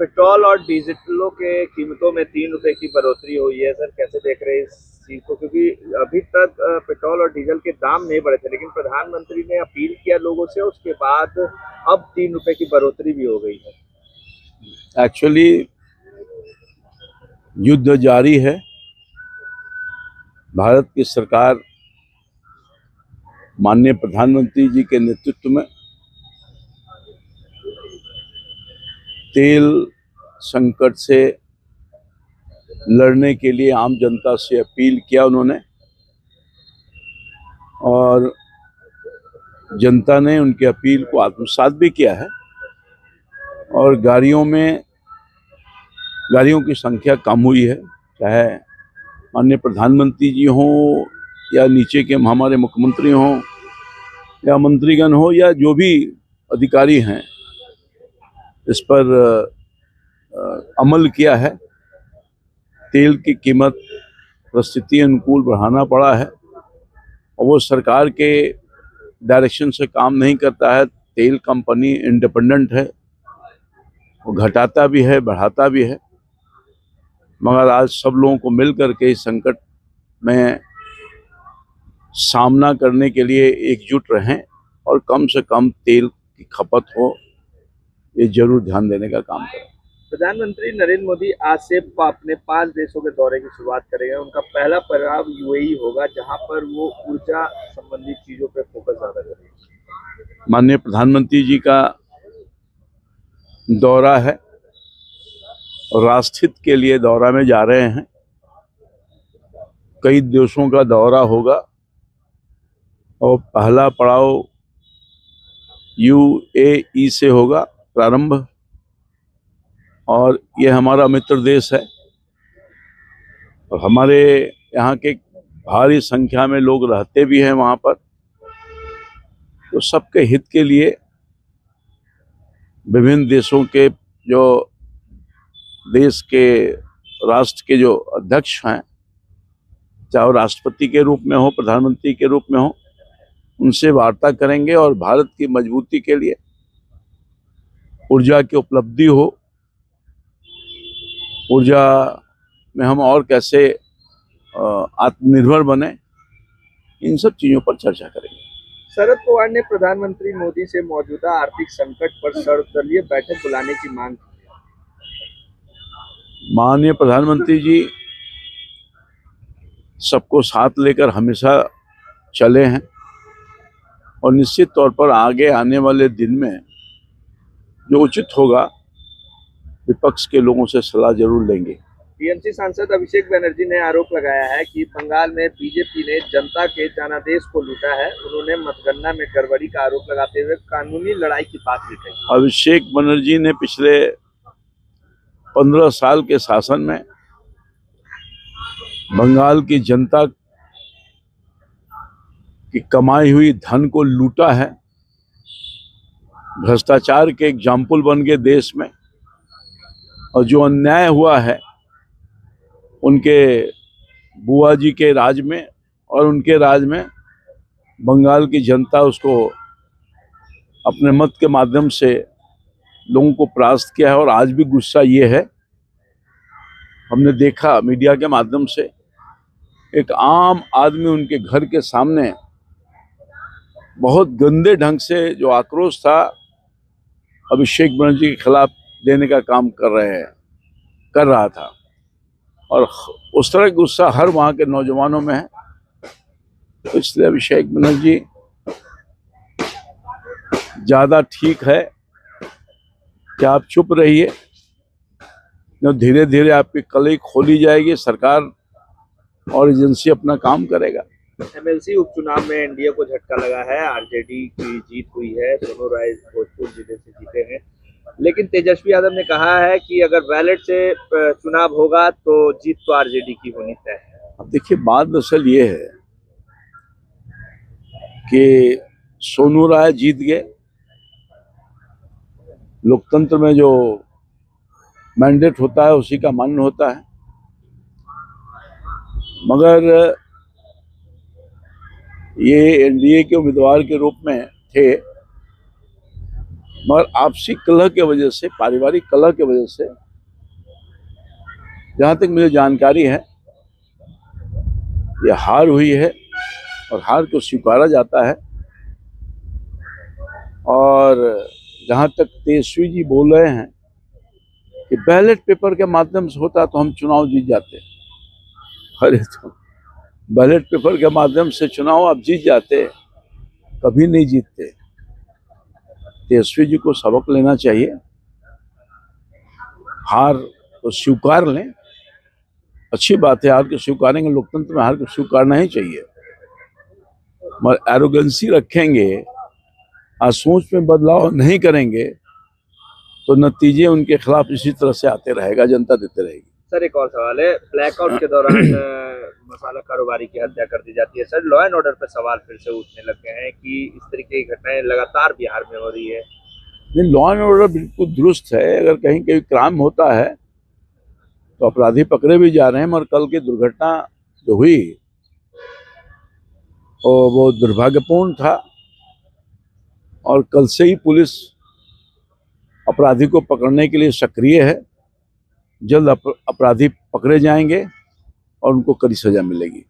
Petrol और डीजलों के कीमतों में 3 रुपए की बढ़ोतरी हुई है सर, कैसे देख रहे हैं इस चीज को? क्योंकि अभी तक पेट्रोल और डीजल के दाम नहीं बढ़े थे, लेकिन प्रधानमंत्री ने अपील किया लोगों से, उसके बाद अब 3 रुपए की बढ़ोतरी भी हो गई है। एक्चुअली युद्ध जारी है। भारत की सरकार माननीय प्रधानमंत्री जी के नेतृत्व में तेल संकट से लड़ने के लिए आम जनता से अपील किया उन्होंने, और जनता ने उनकी अपील को आत्मसात भी किया है। और गाड़ियों की संख्या कम हुई है, चाहे माननीय प्रधानमंत्री जी हों या नीचे के हमारे मुख्यमंत्री हों या मंत्रीगण हो या जो भी अधिकारी हैं, इस पर अमल किया है। तेल की कीमत परिस्थिति अनुकूल बढ़ाना पड़ा है और वो सरकार के डायरेक्शन से काम नहीं करता है। तेल कंपनी इंडिपेंडेंट है, वो घटाता भी है बढ़ाता भी है, मगर आज सब लोगों को मिल करके इस संकट में सामना करने के लिए एकजुट रहें और कम से कम तेल की खपत हो, ये जरूर ध्यान देने का काम करें। प्रधानमंत्री नरेंद्र मोदी आज से अपने 5 देशों के दौरे की शुरुआत करेंगे। उनका पहला पड़ाव यूएई होगा, जहां पर वो ऊर्जा संबंधी चीजों पर फोकस ज्यादा करेंगे। माननीय प्रधानमंत्री जी का दौरा है और राष्ट्रहित के लिए दौरा में जा रहे हैं। कई देशों का दौरा होगा और पहला पड़ाव यूएई से होगा प्रारंभ, और ये हमारा मित्र देश है और हमारे यहाँ के भारी संख्या में लोग रहते भी हैं वहाँ पर। तो सबके हित के लिए विभिन्न देशों के जो देश के राष्ट्र के जो अध्यक्ष हैं, चाहे वो राष्ट्रपति के रूप में हो, प्रधानमंत्री के रूप में हो, उनसे वार्ता करेंगे और भारत की मजबूती के लिए ऊर्जा की उपलब्धि हो, ऊर्जा में हम और कैसे आत्मनिर्भर बने, इन सब चीजों पर चर्चा करेंगे। शरद पवार ने प्रधानमंत्री मोदी से मौजूदा आर्थिक संकट पर सर्वदलीय बैठक बुलाने की मांग की। माननीय प्रधानमंत्री जी सबको साथ लेकर हमेशा चले हैं और निश्चित तौर पर आगे आने वाले दिन में जो उचित होगा विपक्ष के लोगों से सलाह जरूर लेंगे। टीएमसी सांसद अभिषेक बनर्जी ने आरोप लगाया है कि बंगाल में बीजेपी ने जनता के जनादेश को लूटा है। उन्होंने मतगणना में गड़बड़ी का आरोप लगाते हुए कानूनी लड़ाई की बात भी कही। अभिषेक बनर्जी ने पिछले 15 साल के शासन में बंगाल की जनता की कमाई हुई धन को लूटा है, भ्रष्टाचार के एग्जाम्पल बन गए देश में, और जो अन्याय हुआ है उनके बुआ जी के राज में और उनके राज में बंगाल की जनता उसको अपने मत के माध्यम से लोगों को परास्त किया है। और आज भी गुस्सा ये है, हमने देखा मीडिया के माध्यम से एक आम आदमी उनके घर के सामने बहुत गंदे ढंग से जो आक्रोश था अभिषेक बनर्जी के खिलाफ देने का काम कर रहा था, और उस तरह का गुस्सा हर वहाँ के नौजवानों में है। तो इसलिए अभिषेक बनर्जी ज़्यादा ठीक है कि आप चुप रहिए, धीरे धीरे आपकी कलई खोली जाएगी, सरकार और एजेंसी अपना काम करेगा। एमएलसी उपचुनाव में एनडीए को झटका लगा है। आरजेडी की जीत हुई है, सोनू राय भोजपुर जिले से जीते हैं, लेकिन तेजस्वी यादव ने कहा है कि अगर बैलेट से चुनाव होगा तो जीत तो आरजेडी की होनी तय है। अब देखिए, बात दरअसल ये है कि सोनू राय जीत गए। लोकतंत्र में जो मैंडेट होता है उसी का मान्य होता है, मगर ये एनडीए के उम्मीदवार के रूप में थे, मगर आपसी कलह के वजह से, पारिवारिक कलह के वजह से, जहाँ तक मुझे जानकारी है, ये हार हुई है और हार को स्वीकारा जाता है। और जहाँ तक तेजस्वी जी बोल रहे हैं कि बैलेट पेपर के माध्यम से होता तो हम चुनाव जीत जाते, अरे तो बैलेट पेपर के माध्यम से चुनाव आप जीत जाते, कभी नहीं जीतते। तेजस्वी जी को सबक लेना चाहिए, हार को स्वीकार लें। अच्छी बात है, हार को स्वीकारेंगे, लोकतंत्र में हार को स्वीकारना ही चाहिए। मगर एरोगेंसी रखेंगे, आज सोच में बदलाव नहीं करेंगे तो नतीजे उनके खिलाफ इसी तरह से आते रहेगा, जनता देते रहेगी। सर एक और सवाल है, ब्लैकआउट के दौरान मसाला कारोबारी की हत्या कर दी जाती है। सर लॉ एंड ऑर्डर पर सवाल फिर से उठने लग गए हैं कि इस तरीके की घटनाएं लगातार बिहार में हो रही है। नहीं, लॉ एंड ऑर्डर बिल्कुल दुरुस्त है। अगर कहीं कहीं क्राइम होता है तो अपराधी पकड़े भी जा रहे हैं, मगर कल की दुर्घटना जो हुई और वो दुर्भाग्यपूर्ण था। और कल से ही पुलिस अपराधी को पकड़ने के लिए सक्रिय है। जल्द अपराधी पकड़े जाएंगे और उनको कड़ी सजा मिलेगी।